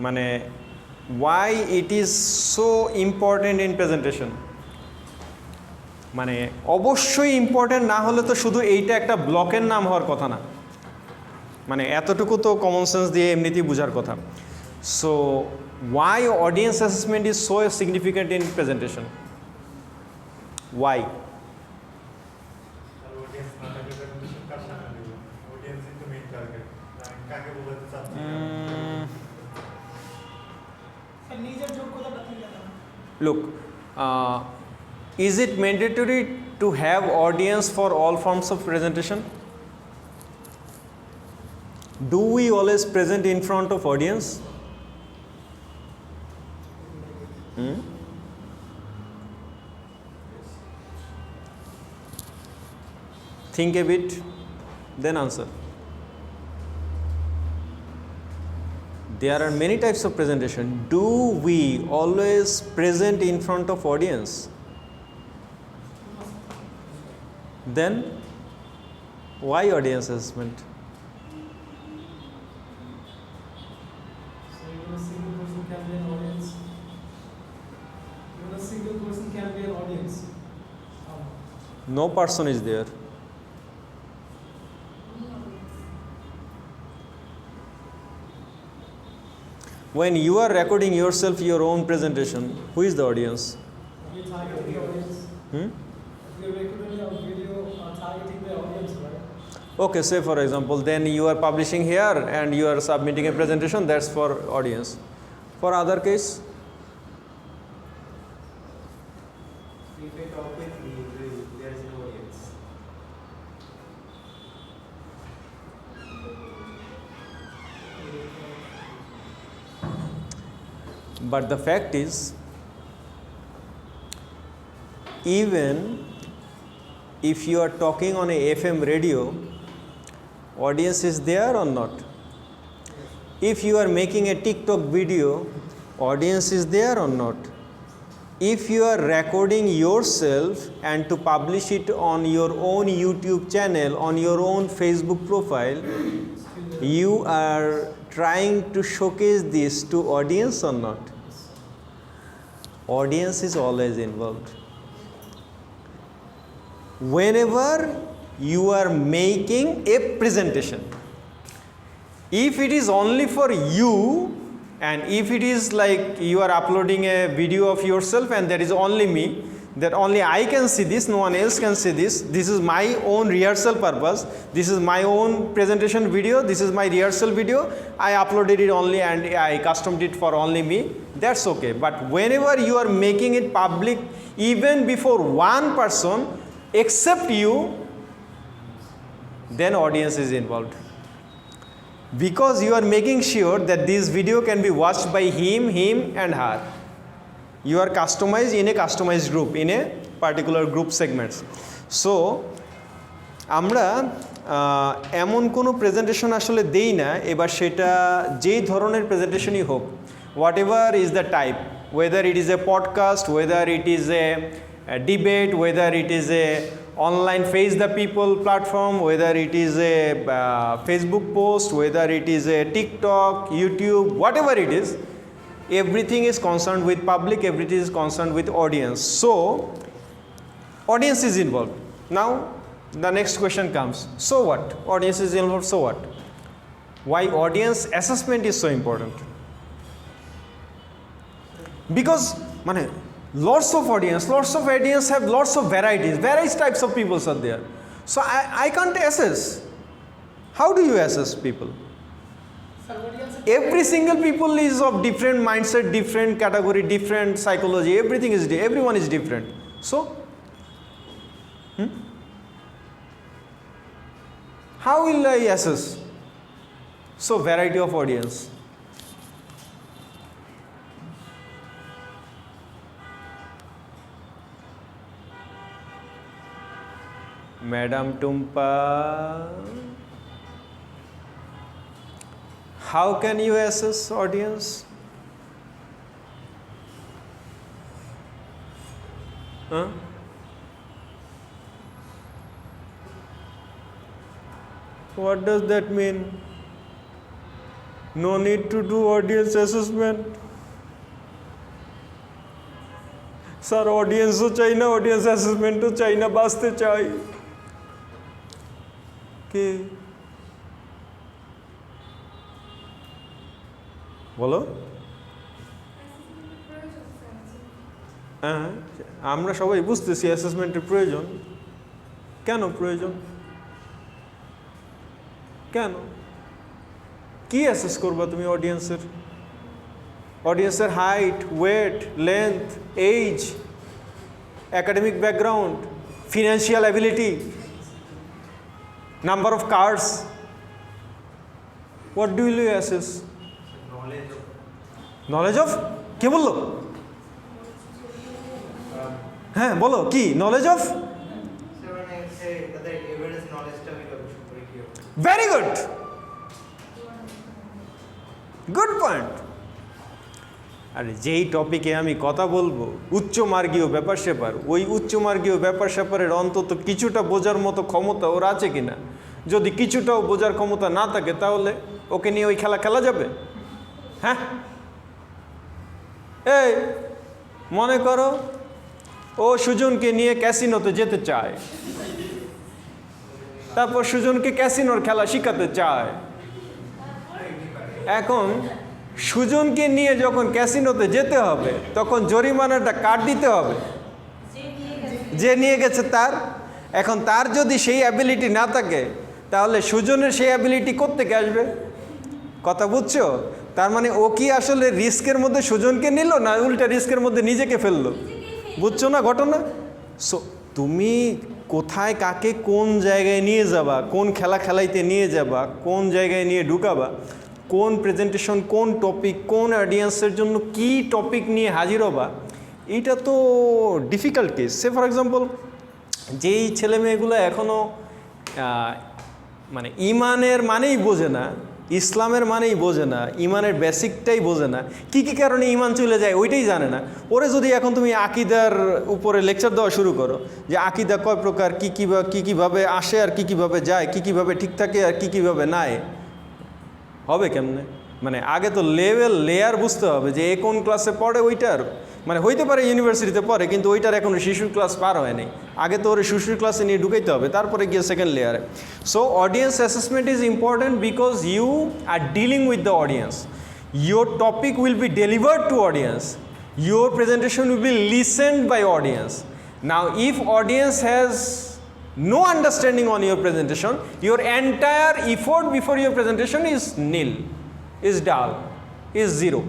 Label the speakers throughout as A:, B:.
A: মানে why it is so important in presentation মানে অবশ্যই ইম্পর্টেন্ট না হলে তো শুধু এইটা একটা ব্লকের নাম হওয়ার কথা না মানে এতটুকু তো কমন সেন্স দিয়ে এমনিতেই বোঝার কথা so why audience assessment is so significant in presentation why look is it mandatory to have audience for all forms of presentation do we always present in front of audience think a bit then answer there are many types of presentation do we always present in front of audience then why audience assessment
B: so even a single person can be an audience even a single person can be an audience
A: no person is there when you are recording yourself your own presentation who is the audience
B: we target the audience we are recording our video targeting the audience right
A: okay say for example then you are publishing here and you are submitting a presentation that's for audience for other case
C: if I talk with me there is no audience
A: but the fact is even if you are talking on a FM radio audience is there or not if you are making a TikTok video audience is there or not if you are recording yourself and to publish it on your own YouTube channel on your own Facebook profile you are trying to showcase this to audience or not audience is always involved whenever you are making a presentation if it is only for you and if it is like you are uploading a video of yourself and there is only me that only I can see this no one else can see this is my own rehearsal purpose this is my own presentation video this is my rehearsal video I uploaded it only and I customed it for only me that's okay but whenever you are making it public even before one person except you then audience is involved because you are making sure that this video can be watched by him and her you are customized in a customized group in a particular group segments so আমরা এমন কোনো presentation আসলে দেই না এবার সেটা যেই ধরনের প্রেজেন্টেশনই হোক whatever is the type whether it is a podcast whether it is a debate whether it is a online face the people platform whether it is a Facebook post whether it is a TikTok YouTube whatever it is everything is concerned with public everything is concerned with audience so audience is involved now the next question comes so what audience is involved so what why audience assessment is so important because মানে lots of audience have lots of various types of people are there so I can't assess how do you assess people every single people is of different mindset different category different psychology everyone is different so how will I assess so variety of audience Madam Tumpa how can you assess audience what does that mean No need to do audience assessment. Sir অডিয়েন্সও চাই না, audience অ্যাসেসমেন্টও চাই না, বাঁচতে চাই। কে বলো? হ্যাঁ, আমরা সবাই বুঝতেছি অ্যাসেসমেন্টের প্রয়োজন। কেন প্রয়োজন? কেন? কি অ্যাসেস করবা তুমি অডিয়েন্সের? অডিয়েন্সের height, weight, length, age, academic background, financial ability, number of cards. What do you assess? Knowledge of? কে বললো? হ্যাঁ বলো, কি knowledge of? Very good, good point. আরে যেই টপিকে আমি কথা বলবো উচ্চমার্গীয় ব্যাপার স্যাপার, ওই উচ্চমার্গীয় ব্যাপার স্যাপারের অন্তত কিছুটা বোঝার মতো ক্ষমতা ওর আছে কিনা। যদি কিছুটাও বোঝার ক্ষমতা না থাকে তাহলে ওকে নিয়ে ওই খেলা খেলা যাবে? হ্যাঁ, এই মনে করো ও সুজনকে নিয়ে ক্যাসিনোতে যেতে চায়, তারপর সুজনকে ক্যাসিনোর খেলা শিখাতে চায়। এখন সুজনকে নিয়ে যখন ক্যাসিনোতে যেতে হবে তখন জরিমানাটা কার দিতে হবে? যে নিয়ে গেছে তার। এখন তার যদি সেই অ্যাবিলিটি না থাকে তাহলে সুজনের সেই অ্যাবিলিটি কোত্থেকে আসবে? কথা বুঝছো? তার মানে ও কি আসলে রিস্কের মধ্যে সুজনকে নিল না উল্টা রিস্কের মধ্যে নিজেকে ফেললো? বুঝছো না ঘটনা? সো তুমি কোথায় কাকে কোন জায়গায় নিয়ে যাবা, কোন খেলা খেলাইতে নিয়ে যাবা, কোন জায়গায় নিয়ে ঢুকাবা, কোন প্রেজেন্টেশন, কোন টপিক, কোন অডিয়েন্সের জন্য কি টপিক নিয়ে হাজির হবা, এইটা তো difficult case. Say for example যেই ছেলে মেয়েগুলো এখনও মানে ইমানের মানেই বোঝে না, ইসলামের মানেই বোঝে না, ইমানের বেসিকটাই বোঝে না, কী কী কারণে ইমান চলে যায় ওইটাই জানে না, ওরে যদি এখন তুমি আকিদার উপরে লেকচার দেওয়া শুরু করো যে আকিদা কয় প্রকার, কী কীভাবে আসে আর কী কীভাবে যায়, কী কীভাবে ঠিক থাকে আর কী কীভাবে নাই, হবে কেমনে? মানে আগে তো লেয়ার বুঝতে হবে যে এ কোন ক্লাসে পড়ে, ওইটার মানে হইতে পারে ইউনিভার্সিটিতে পড়ে কিন্তু ওইটার এখনও শিশুর ক্লাস পার হয়নি, আগে তো ওর শিশুর ক্লাসে নিয়ে ঢুকাইতে হবে, তারপরে গিয়ে সেকেন্ড লেয়ারে। So audience assessment is important because you are dealing with the audience, your topic will be delivered to audience, your presentation will be listened by audience. Now if audience has no understanding on your presentation, your entire effort before your presentation is nil, is dull, is zero.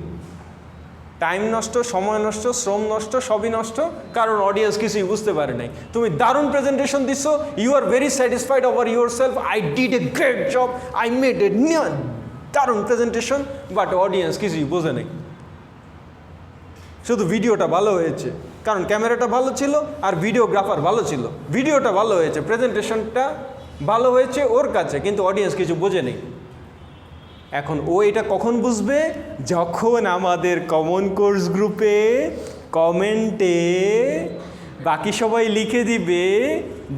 A: Time নষ্ট, সময় নষ্ট, শ্রম নষ্ট, সবই নষ্ট, কারণ audience কিছুই বুঝতে পারে নাই। তুমি দারুণ প্রেজেন্টেশন দিচ্ছ, you are very satisfied over yourself, I did a great job, I made a দারুণ প্রেজেন্টেশন, বাট অডিয়েন্স কিছুই বোঝে নেই। শুধু ভিডিওটা ভালো হয়েছে কারণ ক্যামেরাটা ভালো ছিল আর ভিডিওগ্রাফার ভালো ছিল, ভিডিওটা ভালো হয়েছে, প্রেজেন্টেশনটা ভালো হয়েছে ওর কাছে, কিন্তু অডিয়েন্স কিছু বোঝে নেই। এখন ও এটা কখন বুঝবে? যখন আমাদের কমন কোর্স গ্রুপে কমেন্টে বাকি সবাই লিখে দিবে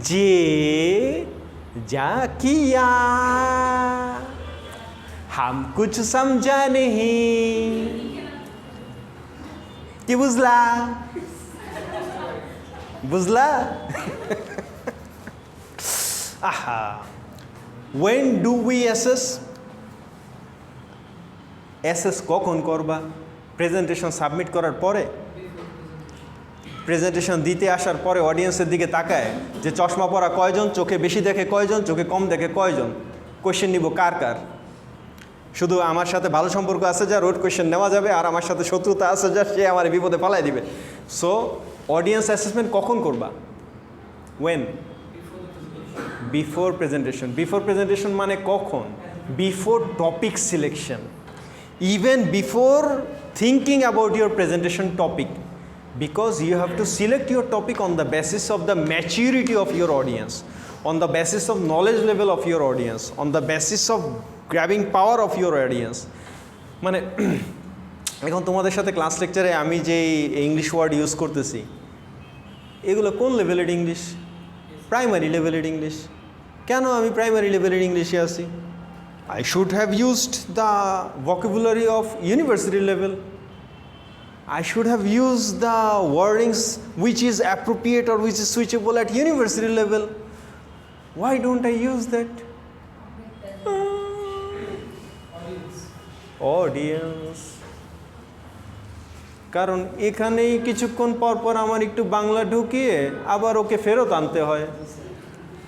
A: যে যা কিয়া হাম কুছ সমঝা নেহি। কি বুঝলা? বুঝলা? আহা, when do we assess? Assess কখন করবা? প্রেজেন্টেশন সাবমিট করার পরে? প্রেজেন্টেশন দিতে আসার পরে অডিয়েন্সের দিকে তাকায় যে চশমা পরা কয়জন, চোখে বেশি দেখে কয়জন, চোখে কম দেখে কয়জন, কোয়েশ্চেন নিব কার কার? শুধু আমার সাথে ভালো সম্পর্ক আছে যার ওর কোয়েশ্চেন নেওয়া যাবে, আর আমার সাথে শত্রুতা আছে যার সে আমার বিপদে পালাই দিবে। সো অডিয়েন্স অ্যাসেসমেন্ট কখন করবা? When? Before presentation. Before presentation মানে কখন? Before topic selection, even before thinking about your presentation topic, because you have to select your topic on the basis of the maturity of your audience, on the basis of knowledge level of your audience, on the basis of grabbing power of your audience. মানে এখন তোমাদের সাথে class লেকচারে আমি যে English word use করতেছি এগুলো কোন লেভেলের ইংলিশ? প্রাইমারি লেভেলের ইংলিশ। কেন আমি প্রাইমারি লেভেলের ইংলিশে আছি? I should have used the vocabulary of university level. I should have used the wordings which is appropriate or which is switchable at university level. Why don't I use that? Audience. কারণ এখানেই কিছুক্ষণ পর পর আমার একটু বাংলা ঢুকিয়ে আবার ওকে ফেরত আনতে হয়,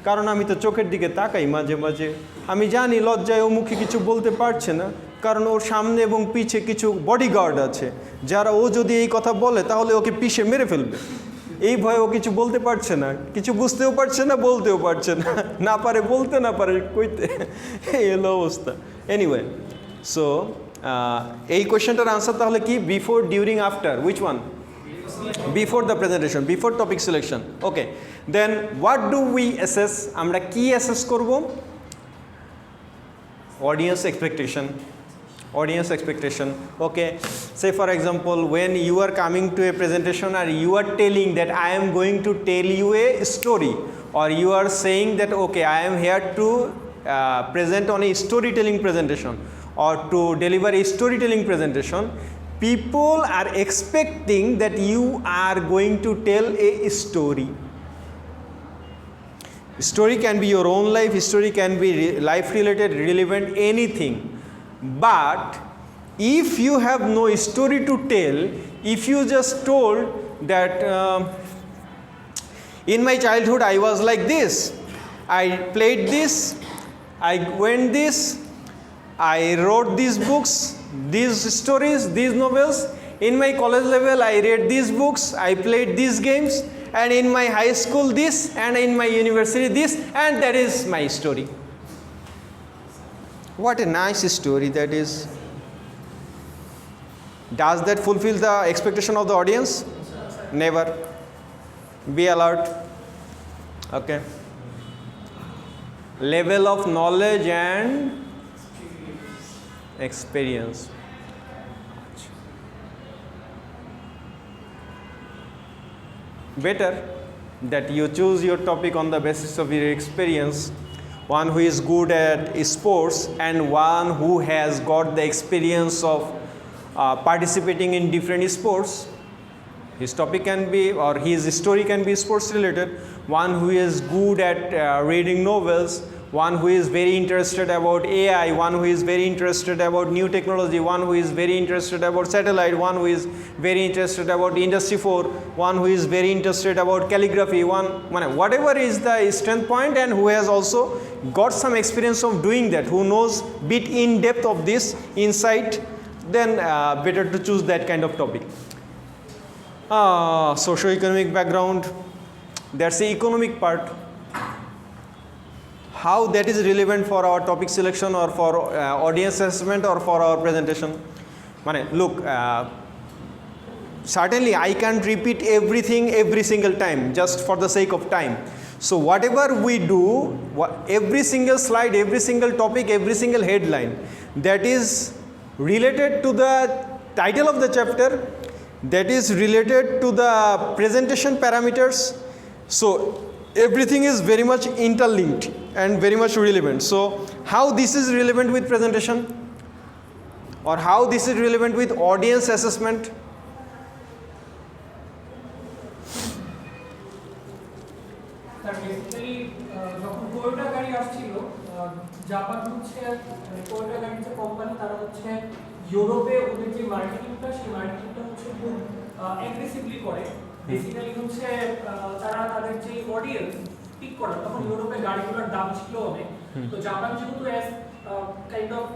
A: কারণ আমি তো চোখের দিকে তাকাই মাঝে মাঝে। আমি জানি লজ্জায় ও মুখে কিছু বলতে পারছে না, কারণ ওর সামনে এবং পিছে কিছু বডিগার্ড আছে যারা ও যদি এই কথা বলে তাহলে ওকে পিষে মেরে ফেলবে। এই ভয়ে ও কিছু বলতে পারছে না, কিছু বুঝতেও পারছে না, বলতেও পারছে না, না পারে বলতে, না পারে কইতে, এই হলো অবস্থা। এনিওয়ে, সো এই কোয়েশ্চেনটার আনসার তাহলে কি? Before, during, after, which one? Before the presentation, before topic selection. Okay, then what do we assess? আমরা কি অ্যাসেস করব? Audience expectation. Audience expectation. Okay, say for example, when you are coming to a presentation or you are telling that I am going to tell you a story, or you are saying that okay, I am here to present on a storytelling presentation or to deliver a storytelling presentation, people are expecting that you are going to tell a story. Story can be your own life, story can be life related, relevant, anything. But if you have no story to tell, if you just told that in my childhood I was like this, I played this, I went this, I wrote these books, these stories, these novels, in my college level I read these books, I played these games, and in my high school this, and in my university this, and that is my story. What a nice story that is. Does that fulfill the expectation of the audience? Never. Be alert. Okay. Level of knowledge and experience. Better that you choose your topic on the basis of your experience. One who is good at sports and one who has got the experience of participating in different sports. His topic can be, or his story can be sports related. One who is good at reading novels, one who is very interested about AI, one who is very interested about new technology, one who is very interested about satellite, one who is very interested about Industry 4, one who is very interested about calligraphy, one whatever is the strength point, and who has also got some experience of doing that, who knows bit in depth of this insight, then better to choose that kind of topic. Socio-economic background, that's the economic part. How that is relevant for our topic selection or for audience assessment or for our presentation. Look, certainly I can't repeat everything every single time just for the sake of time. So whatever we do, every single slide, every single topic, every single headline that is related to the title of the chapter, that is related to the presentation parameters. So everything is very much interlinked and very much relevant. So how this is relevant with presentation, or how this is relevant with audience assessment?
B: Basically যখন Toyota গাড়ি আসছিল, Japan হচ্ছে Toyota গাড়ির যে company, তারা হচ্ছে ইউরোপে ওদের যে মার্কেটিংটা, সেই মার্কেটিংটা হচ্ছে খুব অ্যাগ্রেসিভলি করে। বেসিক্যালি হচ্ছে তারা তাদের যে অডিয়েন্স পিক করে, তখন ইউরোপে গাড়িগুলোর দাম ছিল অনেক। তো জাপান যেহেতু অ্যাজ কাইন্ড অফ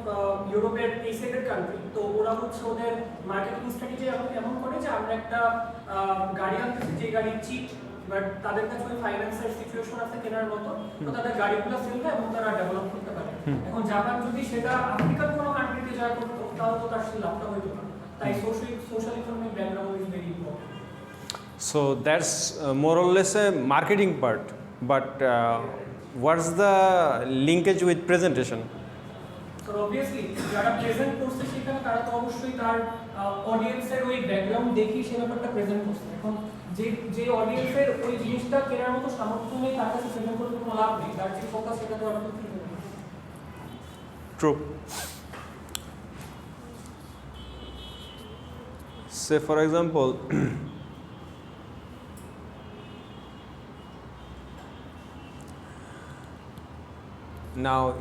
B: ইউরোপের এই সেকেন্ড কান্ট্রি, তো ওরা হচ্ছে ওদের মার্কেটিং স্ট্র্যাটেজি এমন করে যে আমরা একটা গাড়ি আনতেছি যে গাড়ি চিপ, বাট তাদের কাছে ওই ফাইন্যান্সিয়াল সিচুয়েশন আছে কেনার মতো, তো তাদের গাড়িগুলো সেল হয় এবং তারা ডেভেলপ করতে পারে। এখন জাপান যদি সেটা আফ্রিকার কোনো কান্ট্রিতে যায় করতো, তাহলে তো তার সেই লাভটা হইতো না। তাই social economic background is very important.
A: So that's more or less a marketing part, but what's the linkage with presentation?
B: So obviously যারা প্রেজেন্ট করছে সেখানে তারা তো অবশ্যই তার অডিয়েন্সের ওই ব্যাকগ্রাউন্ড দেখি সে ব্যাপারটা প্রেজেন্ট করছে। এখন যে অডিয়েন্সের ওই জিনিসটা কেনার মতো সামর্থ্য নেই, তার কাছে প্রেজেন্ট করতে কোনো লাভ নেই, তার যে ফোকাস সেটা তো আর
A: True. Say for example, now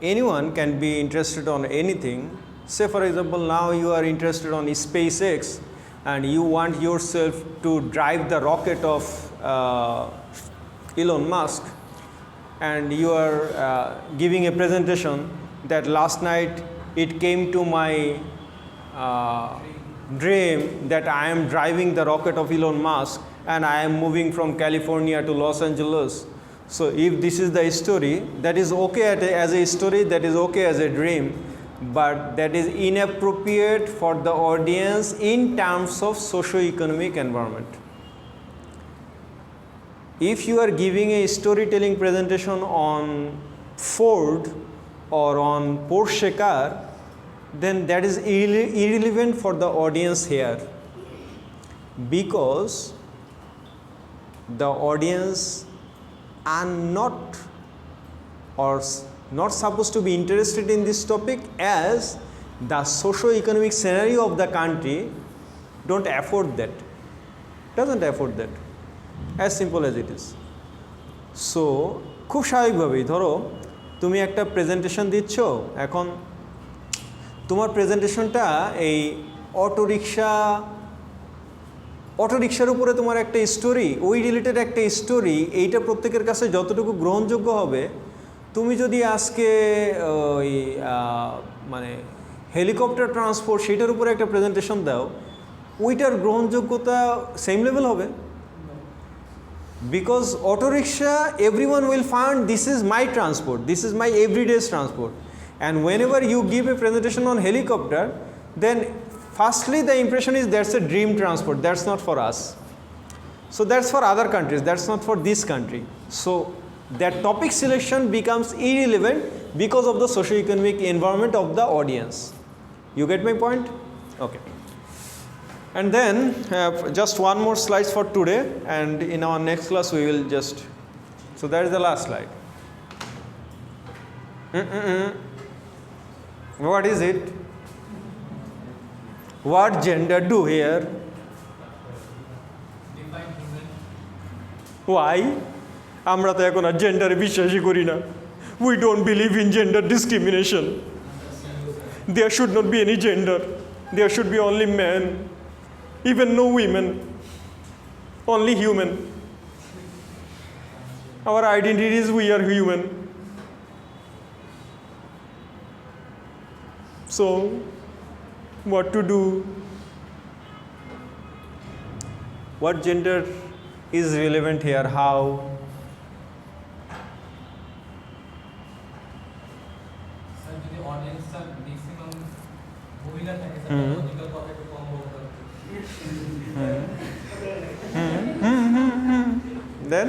A: anyone can be interested on anything. Say for example, now you are interested on SpaceX and you want yourself to drive the rocket of Elon Musk, and you are giving a presentation that last night it came to my dream that I am driving the rocket of Elon Musk and I am moving from California to Los Angeles. So if this is the story, that is okay as a story, that is okay as a dream, but that is inappropriate for the audience in terms of socio-economic environment. If you are giving a storytelling presentation on Ford or on Porsche car, then that is irrelevant for the audience here, because the audience are not supposed to be interested in this topic, as the socio-economic scenario of the country doesn't afford that. As simple as it is. So খুব স্বাভাবিকভাবেই ধরো তুমি একটা presentation দিচ্ছ, এখন তোমার প্রেজেন্টেশনটা এই অটোরিকশার উপরে তোমার একটা স্টোরি, ওই রিলেটেড একটা স্টোরি, এইটা প্রত্যেকের কাছে যতটুকু গ্রহণযোগ্য হবে, তুমি যদি আজকে ওই হেলিকপ্টার ট্রান্সপোর্ট সেটার উপরে একটা প্রেজেন্টেশন দাও, ওইটার গ্রহণযোগ্যতা সেম লেভেল হবে। Because auto rickshaw, everyone will find this is my transport, this is my everyday transport. And whenever you give a presentation on helicopter, then firstly the impression is that's a dream transport, that's not for us. So that's for other countries, that's not for this country. So that topic selection becomes irrelevant because of the socio-economic environment of the audience. You get my point? Okay. And then just one more slides for today, and in our next class we will just, so that is the last slide. What is it? What gender do here?
C: Define human.
A: Why? আমরা তো এখন আর জেন্ডারে বিশ্বাসই করি না। We don't believe in gender discrimination. There should not be any gender. There should be only men. Even no women, only human. Our identity is we are human. So, what to do? What gender is relevant here? How?
C: Sir, যদি audience are maximum মহিলা থাকে sir, logical কথা একটু কম বলতে হবে।
A: Then